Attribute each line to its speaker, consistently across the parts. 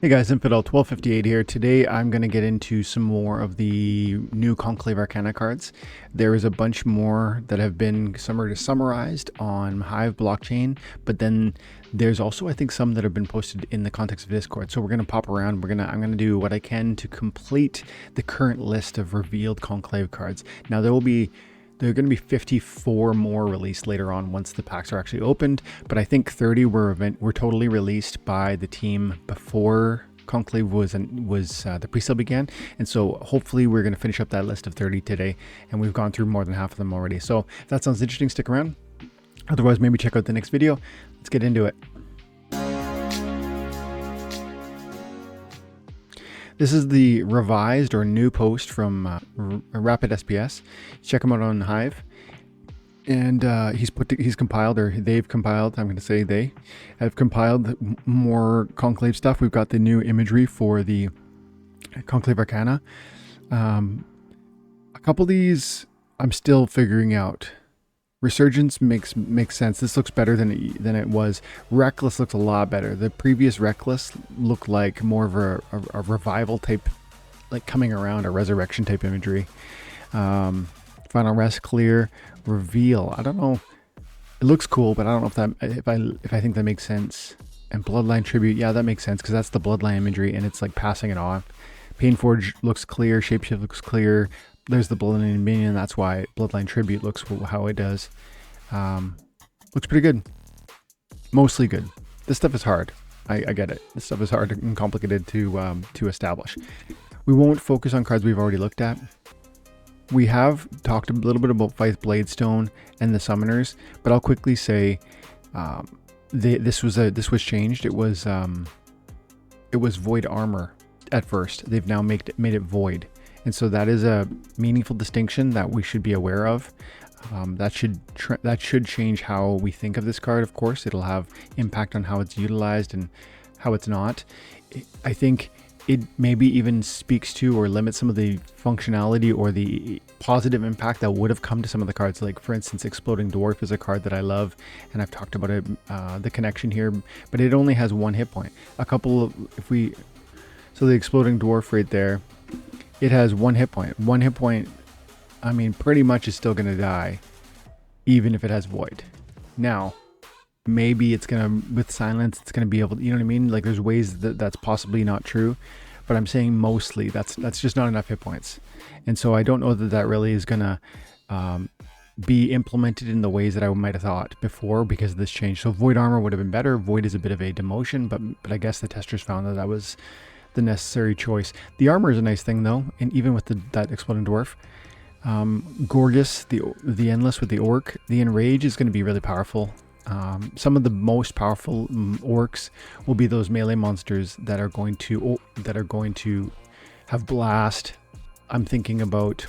Speaker 1: Hey guys, Infidel 1258 here. Today I'm going to get into some more of the new Conclave Arcana cards. There is a bunch more that have been summarized on Hive blockchain, but then there's also I think some that have been posted in the context of Discord. So we're going to pop around. I'm going to do what I can to complete the current list of revealed Conclave cards. Now there are going to be 54 more released later on once the packs are actually opened, but I think 30 were totally released by the team before Conclave the pre-sale began, and so hopefully we're going to finish up that list of 30 today, and we've gone through more than half of them already. So if that sounds interesting, stick around. Otherwise, maybe check out the next video. Let's get into it. This is the revised or new post from Rapid SPS. Check him out on Hive, and he's compiled, or they've compiled. I'm going to say they have compiled more Conclave stuff. We've got the new imagery for the Conclave Arcana. A couple of these I'm still figuring out. Resurgence makes sense. This looks better than it was. Reckless looks a lot better. The previous Reckless looked like more of a revival type, like coming around, a resurrection type imagery. Final Rest clear. Reveal. I don't know. It looks cool, but I don't know if I think that makes sense. And Bloodline Tribute. Yeah, that makes sense because that's the Bloodline imagery, and it's like passing it off. Painforge looks clear. Shapeshift looks clear. There's the Bloodline Minion. That's why Bloodline Tribute looks how it does. Looks pretty good. Mostly good. This stuff is hard. I get it. This stuff is hard and complicated to establish. We won't focus on cards we've already looked at. We have talked a little bit about Faith Bladestone and the Summoners, but I'll quickly say this was changed. It was Void Armor at first. They've now made it Void. And so that is a meaningful distinction that we should be aware of. That should change how we think of this card. Of course, it'll have impact on how it's utilized and how it's not. I think it maybe even speaks to or limits some of the functionality or the positive impact that would have come to some of the cards. Like for instance, Exploding Dwarf is a card that I love, and I've talked about it, the connection here, but it only has one hit point. So the Exploding Dwarf right there, it has one hit point. One hit point, I mean, pretty much is still going to die, even if it has Void. Now, maybe it's going to, with Silence, it's going to be able to, you know what I mean? Like there's ways that's possibly not true, but I'm saying mostly that's just not enough hit points. And so I don't know that really is going to be implemented in the ways that I might have thought before because of this change. So Void Armor would have been better. Void is a bit of a demotion, but I guess the testers found that was the necessary choice. The armor is a nice thing though, and even with that Exploding Dwarf. Gorgus, the Endless with the Orc, the Enrage is going to be really powerful. Some of the most powerful orcs will be those melee monsters that are going to have Blast. I'm thinking about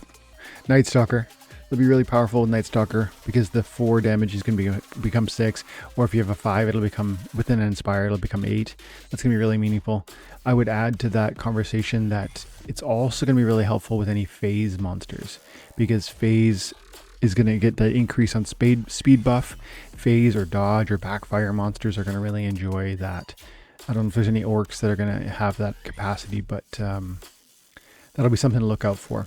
Speaker 1: Night Stalker. It'll be really powerful with Night Stalker because the 4 damage is going to become 6, or if you have a 5, it'll become, within an Inspire, it'll become 8. That's going to be really meaningful. I would add to that conversation that it's also going to be really helpful with any phase monsters, because phase is going to get the increase on speed buff. Phase or dodge or backfire monsters are going to really enjoy that. I don't know if there's any orcs that are going to have that capacity, but that'll be something to look out for.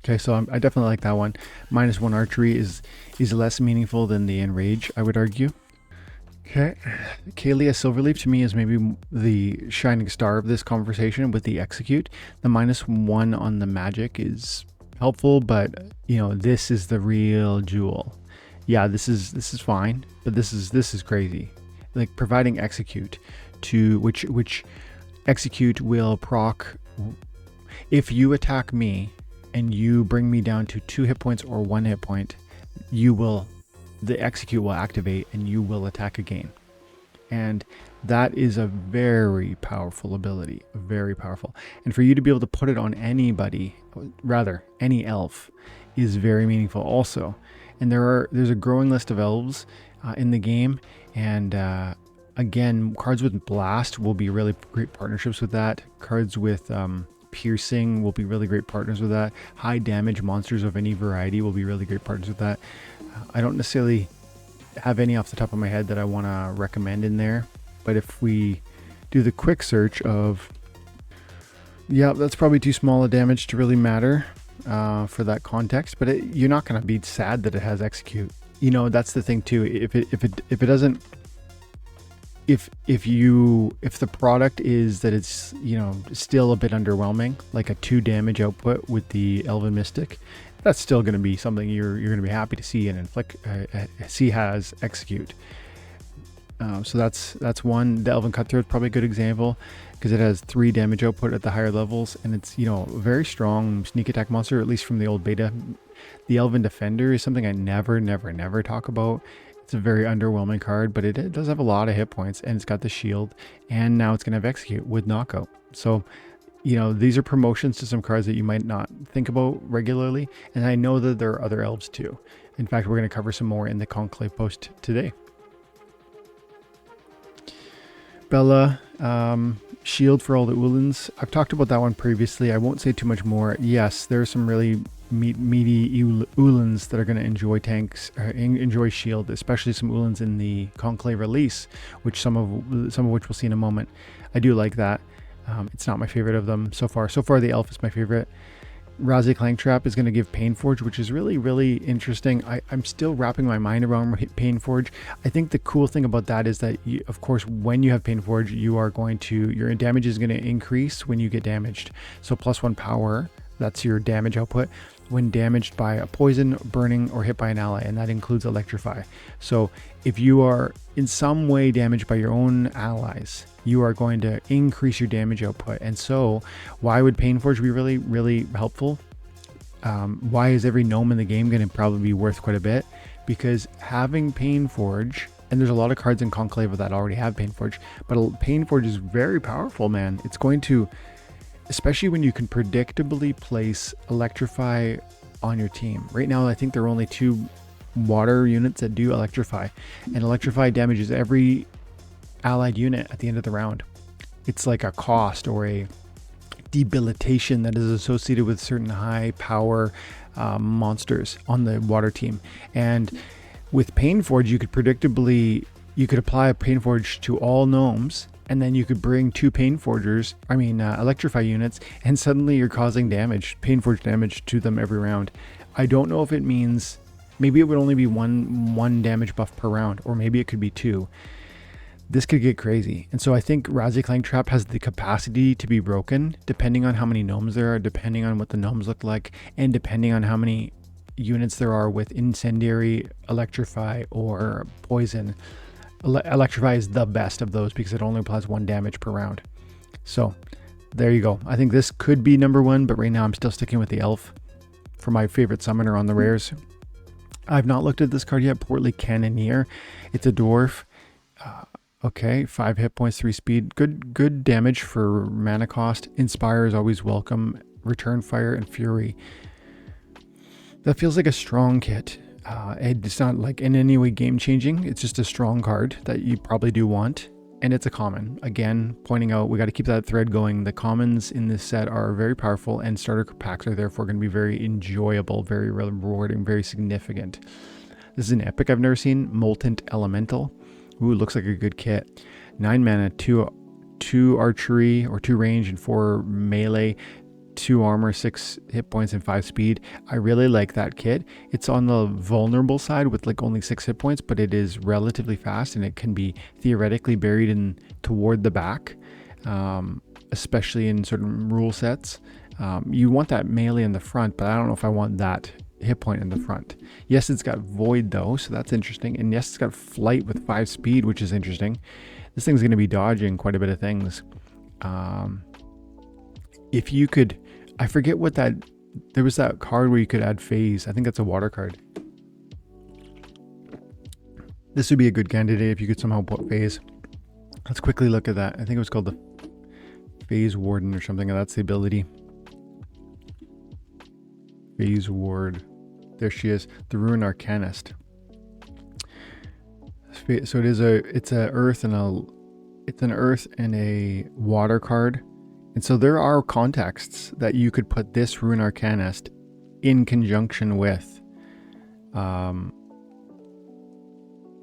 Speaker 1: Okay, so I definitely like that one. -1 archery is less meaningful than the Enrage, I would argue. Okay, Kalia Silverleaf to me is maybe the shining star of this conversation with the Execute. The -1 on the magic is helpful, but you know, this is the real jewel. Yeah, this is fine, but this is crazy. Like providing Execute to which Execute will proc if you attack me and you bring me down to 2 hit points or 1 hit point, the Execute will activate and you will attack again. And that is a very powerful ability, very powerful. And for you to be able to put it on anybody, rather any elf, is very meaningful also. And there's a growing list of elves in the game, and again, cards with Blast will be really great partnerships with that. Cards with Piercing will be really great partners with that. High damage monsters of any variety will be really great partners with that. I don't necessarily have any off the top of my head that I want to recommend in there, but if we do the quick search of, yeah, that's probably too small a damage to really matter for that context, but you're not going to be sad that it has execute. You know, that's the thing too. If it doesn't, if the product is that it's, you know, still a bit underwhelming, like a 2 damage output with the Elven Mystic, that's still going to be something you're going to be happy to see and see has execute. So that's one. The Elven Cutthroat is probably a good example because it has 3 damage output at the higher levels, and it's, you know, a very strong sneak attack monster, at least from the old beta. The Elven Defender is something I never talk about. It's a very underwhelming card, but it does have a lot of hit points, and it's got the shield, and now it's going to have execute with knockout. So, you know, these are promotions to some cards that you might not think about regularly, and I know that there are other elves too. In fact, we're going to cover some more in the Conclave post today. Bella, shield for all the Ulans. I've talked about that one previously. I won't say too much more. Yes, there are some really meaty Ulans that are going to enjoy tanks, enjoy shield, especially some Ulans in the Conclave release, which some of which we'll see in a moment. I do like that. It's not my favorite of them so far. So far, the elf is my favorite. Razi Clangtrap is going to give Painforge, which is really interesting. I'm still wrapping my mind around Painforge. I think the cool thing about that is that, of course, when you have Painforge, you are going to, your damage is going to increase when you get damaged. So +1 power, that's your damage output, when damaged by a poison, burning, or hit by an ally, and that includes Electrify. So if you are in some way damaged by your own allies, you are going to increase your damage output. And so why would Painforge be really helpful? Why is every gnome in the game going to probably be worth quite a bit? Because having Painforge, and there's a lot of cards in Conclave that already have Painforge, but Painforge is very powerful, man. It's going to, especially when you can predictably place Electrify on your team. Right now, I think there are only 2 water units that do Electrify, and Electrify damages every allied unit at the end of the round. It's like a cost or a debilitation that is associated with certain high power monsters on the water team. And with Painforge, you could apply a Painforge to all gnomes, and then you could bring 2 Electrify units, and suddenly you're causing Painforge damage to them every round. I don't know if it means, maybe it would only be one damage buff per round, or maybe it could be 2. This could get crazy. And so I think Razi Clangtrap has the capacity to be broken, depending on how many gnomes there are, depending on what the gnomes look like, and depending on how many units there are with Incendiary, Electrify, or Poison. Electrify is the best of those because it only applies 1 damage per round. So there you go. I think this could be number 1, but right now I'm still sticking with the elf for my favorite summoner on the rares. I've not looked at this card yet. Portly Cannoneer. It's a dwarf. Okay, 5 hit points, 3 speed. Good damage for mana cost. Inspire is always welcome. Return Fire and Fury. That feels like a strong kit. It's not like in any way game changing. It's just a strong card that you probably do want. And it's a common. Again, pointing out, we got to keep that thread going. The commons in this set are very powerful, and starter packs are therefore going to be very enjoyable, very rewarding, very significant. This is an epic I've never seen. Molten Elemental. Ooh, looks like a good kit. 9 mana, 2 archery or 2 range and 4 melee, 2 armor, 6 hit points and 5 speed. I really like that kit. It's on the vulnerable side with like only 6 hit points, but it is relatively fast and it can be theoretically buried in toward the back, especially in certain rule sets. You want that melee in the front, but I don't know if I want that hit point in the front. Yes, it's got void though, so that's interesting. And yes, it's got flight with 5 speed, which is interesting. This thing's going to be dodging quite a bit of things. If you could, I forget what that, there was that card where you could add phase. I think that's a water card. This would be a good candidate if you could somehow put phase. Let's quickly look at that. I think it was called the Phase Warden or something. That's the ability. Phase Ward. There she is, the Ruin Arcanist. So it's an earth and a water card. And so there are contexts that you could put this Ruin Arcanist in conjunction with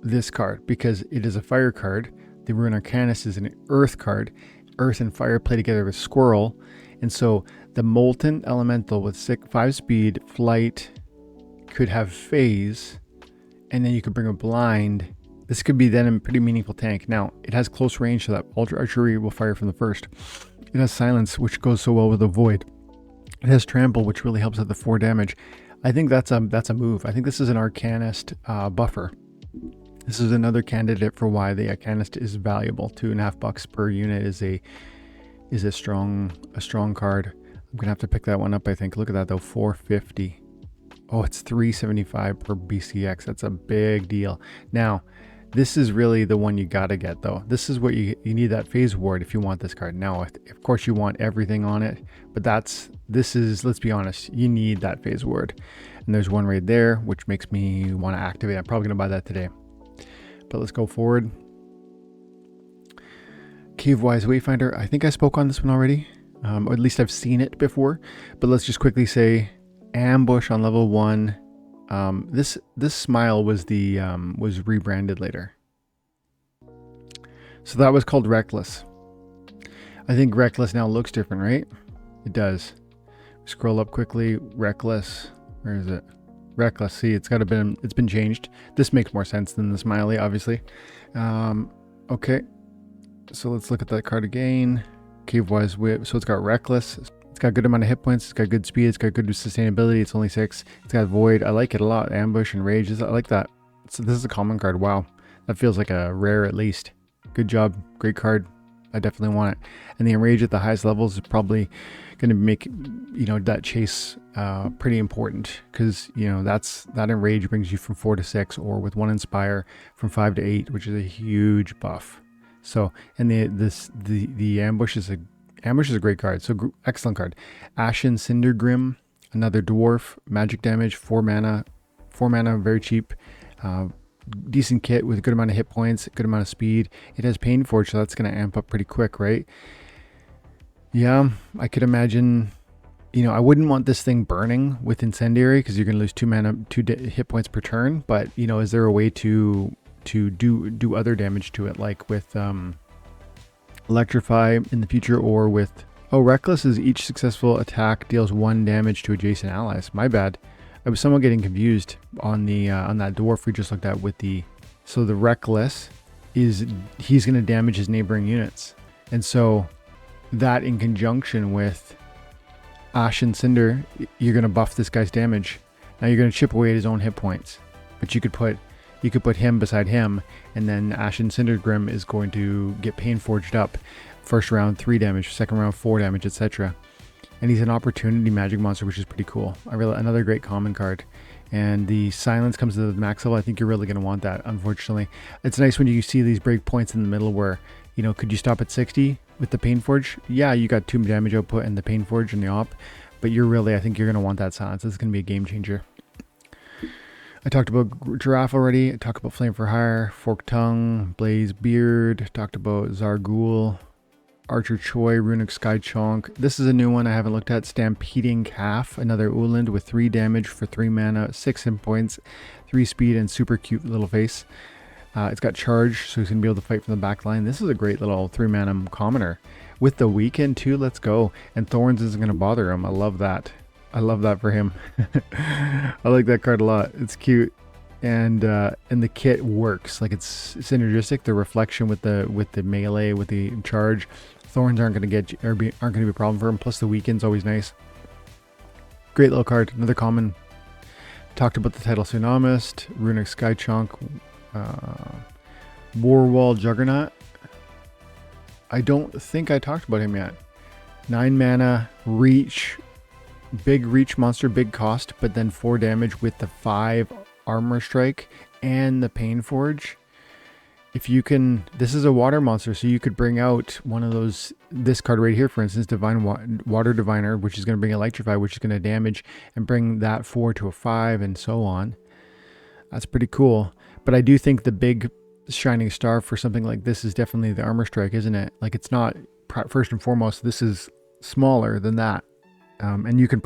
Speaker 1: this card, because it is a fire card, The Rune Arcanist is an earth card. Earth and fire play together with squirrel. And so the Molten Elemental with 5 speed, flight, could have phase, and then you could bring a blind. This could be then a pretty meaningful tank. Now, it has close range, so that Ultra Archery will fire from the first. It has Silence, which goes so well with the Void. It has Trample, which really helps at the 4 damage. I think that's a move. I think this is an Arcanist buffer. This is another candidate for why the Arcanist is valuable. $2.50 per unit is a strong card. I'm gonna have to pick that one up, I think. Look at that though, 450. Oh, it's 375 per BCX. That's a big deal. Now, this is really the one you gotta get though. This is what you need, that phase ward if you want this card. Now, of course you want everything on it, but this is, let's be honest, you need that phase ward. And there's one right there, which makes me want to activate. I'm probably gonna buy that today. But let's go forward. Cavewise Wayfinder. I think I spoke on this one already, or at least I've seen it before. But let's just quickly say, Ambush on level 1. This Smile was was rebranded later. So that was called Reckless. I think Reckless now looks different, right? It does. Scroll up quickly. Reckless. Where is it? Reckless. See, it's been changed. This makes more sense than the Smiley, obviously. Okay. So let's look at that card again. Cavewise Whip. So it's got Reckless. It's got a good amount of hit points. It's got good speed. It's got good sustainability. It's only 6. It's got Void. I like it a lot. Ambush and Rage. I like that. So this is a common card. Wow. That feels like a rare at least. Good job. Great card. I definitely want it. And the Enrage at the highest levels is probably going to make, that chase pretty important, because, that Enrage brings you from 4 to 6, or with 1 Inspire from 5 to 8, which is a huge buff. So, and the Ambush is a great card. So excellent card. Ashen Cindergrim, another dwarf, magic damage, 4 mana, very cheap. Decent kit with a good amount of hit points, good amount of speed. It has Painforge, so that's going to amp up pretty quick, right? Yeah, I could imagine, I wouldn't want this thing burning with Incendiary, because you're going to lose 2 hit points per turn. But, is there a way to do other damage to it, like with Electrify in the future, or with... Oh, Reckless is each successful attack deals 1 damage to adjacent allies. My bad. I was somewhat getting confused on the on that dwarf we just looked at with the... So the Reckless is, he's going to damage his neighboring units. And so that in conjunction with Ashen Cinder, you're going to buff this guy's damage. Now you're going to chip away at his own hit points. But you could put him beside him, and then Ashen Cindergrim is going to get Painforged up. First round 3 damage, second round 4 damage, etc. And he's an opportunity magic monster, which is pretty cool. Another great common card. And the Silence comes to the max level. I think you're really going to want that, unfortunately. It's nice when you see these break points in the middle where, could you stop at 60 with the Painforge? Yeah, you got 2 damage output and the Painforge and the op. But I think you're going to want that Silence. This is going to be a game changer. I talked about Giraffe already. I talked about Flame for Hire, Forked Tongue, Blaze Beard. Talked about Zargul, Archer Choi, Runic Sky Chonk. This is a new one I haven't looked at. Stampeding Calf, another Uland with 3 damage for 3 mana, 6 hit points, 3 speed, and super cute little face. It's got Charge, so he's going to be able to fight from the back line. This is a great little 3 mana commoner. With the Weekend too, let's go. And Thorns isn't going to bother him. I love that. I love that for him. I like that card a lot. It's cute, and the kit works. Like, it's synergistic. The reflection with the melee, with the charge, Thorns aren't going to aren't going to be a problem for him. Plus the Weekend's always nice. Great little card. Another common. Talked about the Tidal Tsunamist, Runic Skychunk, Warwall Juggernaut. I don't think I talked about him yet. 9 mana, reach. Big reach monster, big cost, but then 4 damage with the 5 armor strike and the Painforge. If you can, this is a water monster, so you could bring out one of those, this card right here, for instance, Water Diviner, which is going to bring Electrify, which is going to damage and bring that 4 to a 5 and so on. That's pretty cool. But I do think the big shining star for something like this is definitely the armor strike, isn't it? Like, it's not, first and foremost, this is smaller than that. And you can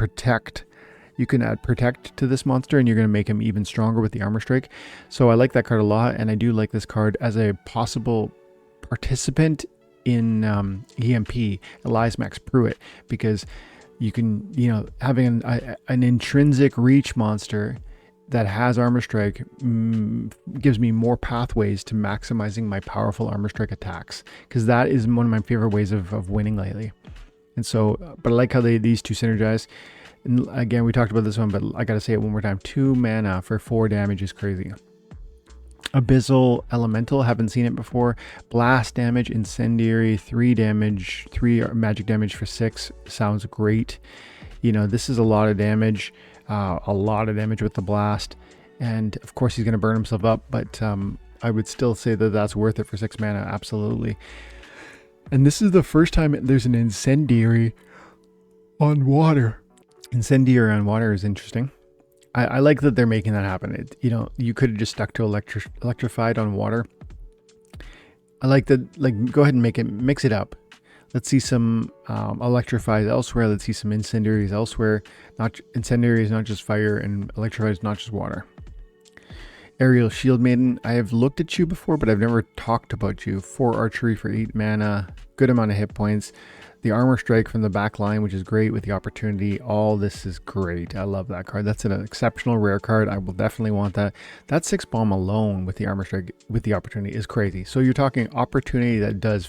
Speaker 1: add protect to this monster, and you're going to make him even stronger with the armor strike. So I like that card a lot, and I do like this card as a possible participant in EMP, Elias Max Pruitt, because you can, having an intrinsic reach monster that has armor strike gives me more pathways to maximizing my powerful armor strike attacks, because that is one of my favorite ways of winning lately. And so, but I like how these two synergize. And again, we talked about this one, but I gotta say it one more time. 2 mana for 4 damage is crazy. Abyssal Elemental, haven't seen it before. Blast damage, Incendiary, 3 damage, 3 magic damage for 6. Sounds great. This is a lot of damage. With the blast, and of course he's going to burn himself up, but I would still say that that's worth it for 6 mana, absolutely. And this is the first time there's an Incendiary on water. Incendiary on water is interesting. I like that they're making that happen. You could have just stuck to electrified on water. I like that. Like, go ahead and mix it up. Let's see some electrifies elsewhere. Let's see some incendiaries elsewhere. Incendiary is not just fire, and electrified is not just water. Aerial Shield Maiden. I have looked at you before, but I've never talked about you. 4 archery for 8 mana. Good amount of hit points. The armor strike from the back line, which is great with the opportunity. All this is great. I love that card. That's an exceptional rare card. I will definitely want that. That 6 bomb alone with the armor strike with the opportunity is crazy. So you're talking opportunity that does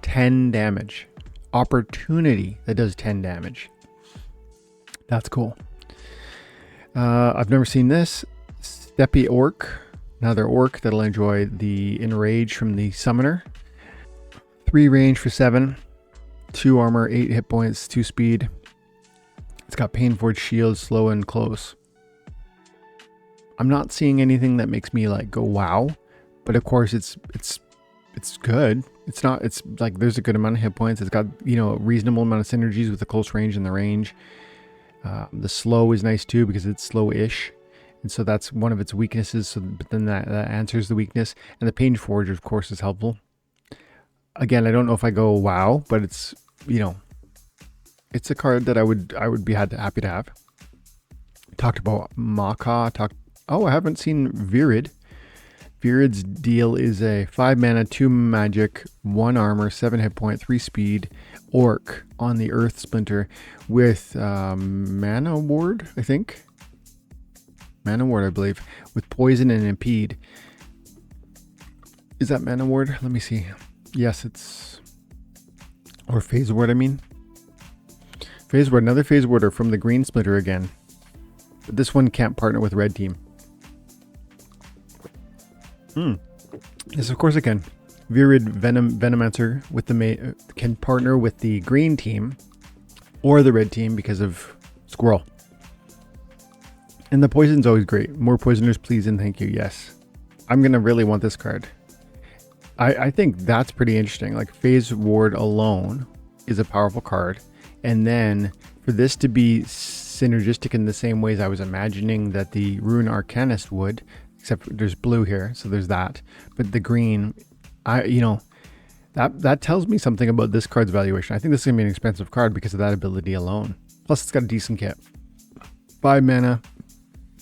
Speaker 1: 10 damage. Opportunity that does 10 damage. That's cool. I've never seen this. Steppe Orc. Another orc that'll enjoy the Enrage from the summoner. 3 range for 7. 2 armor, 8 hit points, 2 speed. It's got Painforged Shield, slow and close. I'm not seeing anything that makes me like go wow, but of course it's good. It's like there's a good amount of hit points. It's got, a reasonable amount of synergies with the close range and the range. The slow is nice too because it's slow-ish. And so that's one of its weaknesses. But then that answers the weakness. And the Painforged, of course, is helpful. Again, I don't know if I go wow, but it's, it's a card that I would be happy to have. Talked about Maka. I haven't seen Virid. Virid's deal is a 5 mana, 2 magic, 1 armor, 7 hit point, 3 speed orc on the Earth Splinter with Mana Ward, I think. Mana Ward, I believe, with poison and impede. Is that Mana Ward? Let me see. Yes, it's... Or Phase Ward, I mean. Phase Ward, another Phase Warder from the Green Splinter again. But this one can't partner with Red Team. Yes, of course it can. Virid Venomancer with can partner with the Green Team or the Red Team because of Squirrel. And the poison's always great. More poisoners, please and thank you. Yes. I'm going to really want this card. I think that's pretty interesting. Like, Phase Ward alone is a powerful card. And then for this to be synergistic in the same ways I was imagining that the Rune Arcanist would, except there's blue here, so there's that. But the green, that tells me something about this card's valuation. I think this is going to be an expensive card because of that ability alone. Plus, it's got a decent kit. 5 mana,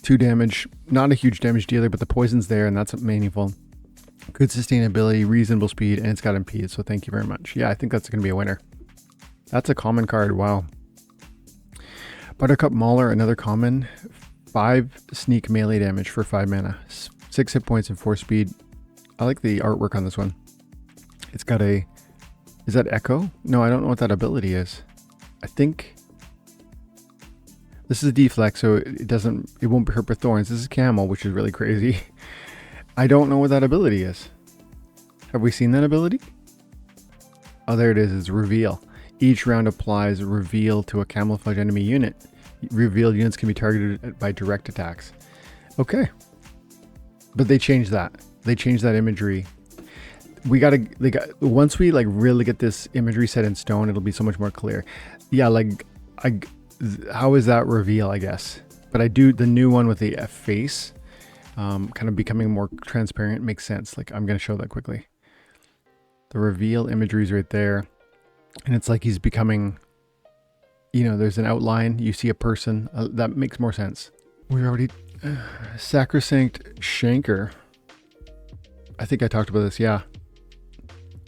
Speaker 1: 2 damage. Not a huge damage dealer, but the poison's there, and that's meaningful. Good sustainability, reasonable speed, and it's got impede, so thank you very much. Yeah, I think that's going to be a winner. That's a common card, wow. Buttercup Mauler, another common. 5 sneak melee damage for 5 mana. 6 hit points and 4 speed. I like the artwork on this one. It's got a... Is that Echo? No, I don't know what that ability is. I think... This is a deflect, so it won't be hurt by thorns. This is Camel, which is really crazy. I don't know what that ability is. Have we seen that ability? Oh, there it is. It's Reveal. Each round applies Reveal to a camouflage enemy unit. Revealed units can be targeted by direct attacks. Okay. But they changed that. They changed that imagery. Once we really get this imagery set in stone, it'll be so much more clear. Yeah, how is that Reveal, I guess? But I do the new one with the face, kind of becoming more transparent, makes sense. I'm going to show that quickly. The Reveal imagery is right there. And it's like he's becoming, there's an outline. You see a person. That makes more sense. We already... Sacrosanct Shanker. I think I talked about this, yeah.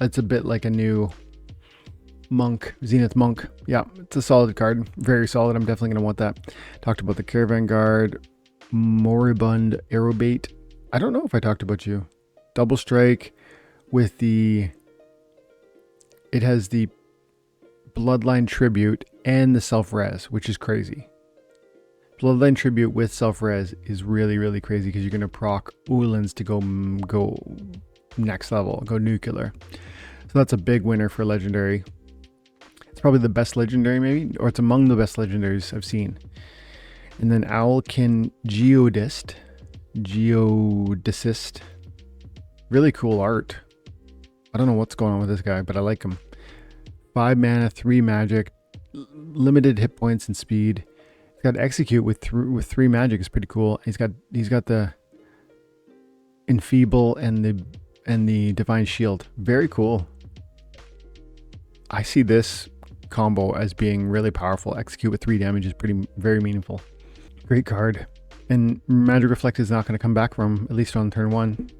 Speaker 1: It's a bit like a new Monk, Zenith Monk. Yeah, it's a solid card. Very solid. I'm definitely going to want that. Talked about the Caravan Guard, Moribund Aerobait. I don't know if I talked about you. Double strike with the... It has the Bloodline Tribute and the self-res, which is crazy. Bloodline Tribute with self-res is really, really crazy because you're going to proc Ulans to go next level, go nuclear. So that's a big winner for Legendary. It's probably the best Legendary maybe, or it's among the best Legendaries I've seen. And then Owlkin Geodist. Really cool art. I don't know what's going on with this guy, but I like him. 5 mana, 3 magic, limited hit points and speed. He's got Execute with 3 magic. Is pretty cool. He's got the Enfeeble and the Divine Shield. Very cool. I see this combo as being really powerful. Execute with 3 damage is very meaningful. Great card. And Magic Reflect is not going to come back from, at least on turn 1.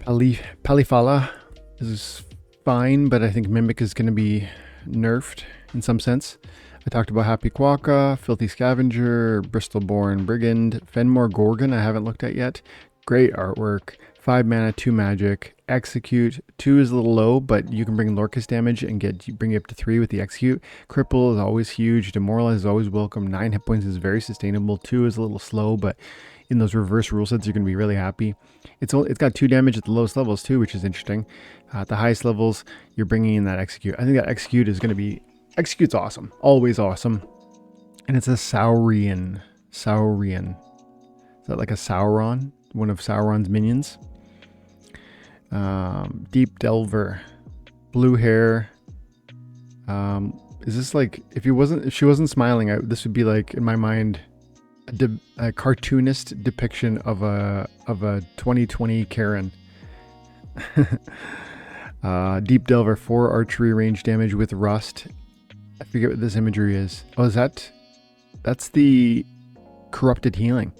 Speaker 1: Palifala is fine, but I think Mimic is going to be nerfed in some sense. I talked about Happy Quokka, Filthy Scavenger, Bristol-born Brigand, Fenmore Gorgon I haven't looked at yet. Great artwork. 5 mana, 2 magic. Execute. 2 is a little low, but you can bring Lorcus damage and bring it up to 3 with the Execute. Cripple is always huge. Demoralize is always welcome. 9 hit points is very sustainable. 2 is a little slow, but in those reverse rule sets, you're going to be really happy. It's got 2 damage at the lowest levels too, which is interesting. At the highest levels, you're bringing in that Execute. I think that Execute is going to be... Execute's awesome. Always awesome. And it's a Saurian. Is that like a Sauron? One of Sauron's minions. Deep Delver. Blue hair. Is this like... If she wasn't smiling, this would be like, in my mind... A cartoonist depiction of a 2020 Karen. Deep Delver, 4 archery range damage with rust. I forget what this imagery is. Oh, that's the Corrupted Healing,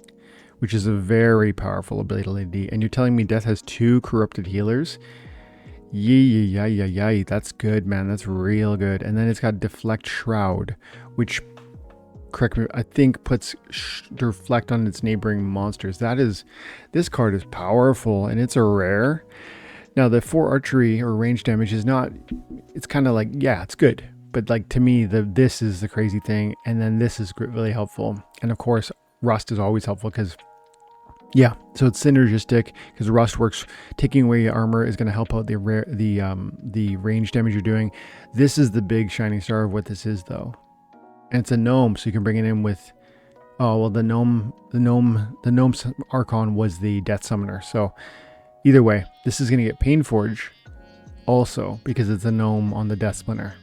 Speaker 1: which is a very powerful ability. And you're telling me Death has 2 Corrupted Healers? Yeah. That's good, man. That's real good. And then it's got Deflect Shroud, which... correct me, I think puts Deflect on its neighboring monsters. This card is powerful and it's a rare. Now the 4 archery or range damage is not, it's kind of like, yeah, it's good. But like to me, this is the crazy thing. And then this is really helpful. And of course, Rust is always helpful because, yeah, so it's synergistic because Rust works, taking away your armor is going to help out the range damage you're doing. This is the big shining star of what this is though. And it's a gnome, so you can bring it in with... Oh, well, the gnome's Archon was the Death Summoner. So, either way, this is going to get Painforge also, because it's a gnome on the Death Splinter.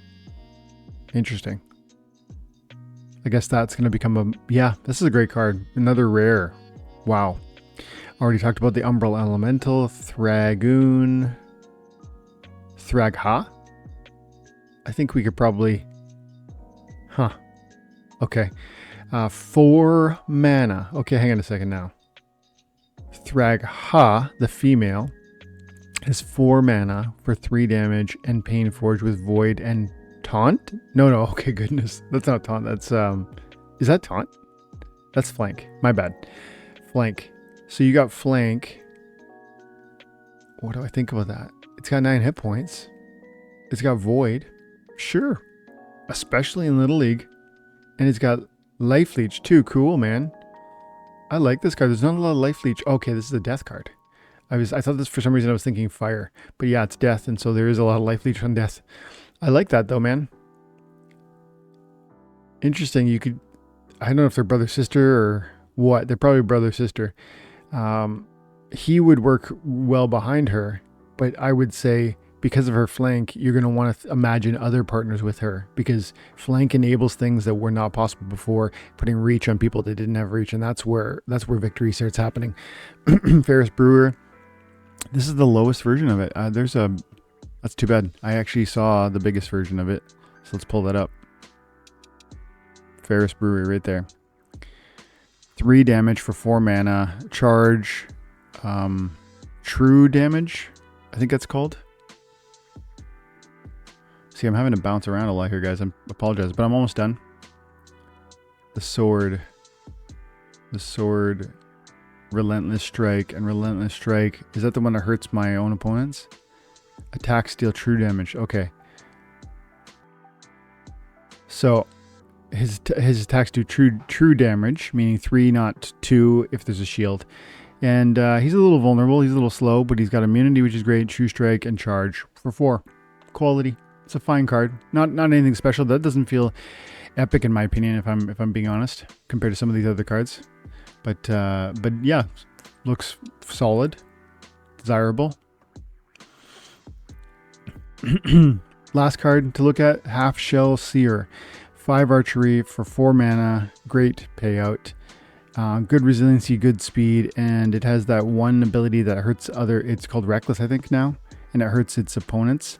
Speaker 1: Interesting. I guess that's going to become a... Yeah, this is a great card. Another rare. Wow. Already talked about the Umbral Elemental, Thragoon... Thragha? I think we could probably... Huh. Okay. 4 mana. Okay, hang on a second now. Thragha, the female, has 4 mana for 3 damage and Painforge with Void and Taunt? No. Okay, goodness. That's not Taunt. That's, is that Taunt? That's Flank. My bad. Flank. So you got Flank. What do I think about that? It's got 9 hit points. It's got Void. Sure. Especially in Little League. And it's got Life Leech too. Cool, man. I like this card. There's not a lot of Life Leech. Okay, this is a Death card. I thought this, for some reason I was thinking Fire. But yeah, it's Death, and so there is a lot of Life Leech on Death. I like that though, man. Interesting. You could... I don't know if they're brother-sister or what. They're probably brother-sister. He would work well behind her, but I would say... because of her flank, you're going to want to imagine other partners with her, because flank enables things that were not possible before, putting reach on people that didn't have reach, and that's where victory starts happening. Ferris Brewer. This is the lowest version of it. That's too bad. I actually saw the biggest version of it, so let's pull that up. Ferris Brewery right there. 3 damage for 4 mana. Charge. True damage, I think that's called. See, I'm having to bounce around a lot here, guys. I apologize, but I'm almost done. The sword. The sword. Relentless strike and relentless strike. Is that the one that hurts my own opponents? Attacks deal true damage. Okay. So his attacks do true damage, meaning 3, not 2 if there's a shield. And he's a little vulnerable. He's a little slow, but he's got immunity, which is great. True strike and charge for 4. Quality. It's a fine card. Not anything special. That doesn't feel epic in my opinion, if I'm being honest, compared to some of these other cards. But yeah, looks solid, desirable. Last card to look at, Half Shell Seer. 5 archery for 4 mana, great payout. Good resiliency, good speed, and it has that one ability that hurts other, it's called Reckless I think now, and it hurts its opponents,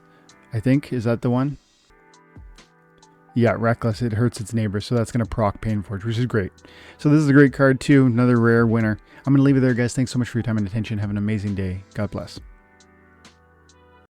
Speaker 1: I think. Is that the one? Yeah, Reckless, it hurts its neighbors, so that's going to proc Painforge, which is great. So this is a great card too, another rare winner. I'm going to leave it there, guys. Thanks so much for your time and attention. Have an amazing day. God bless.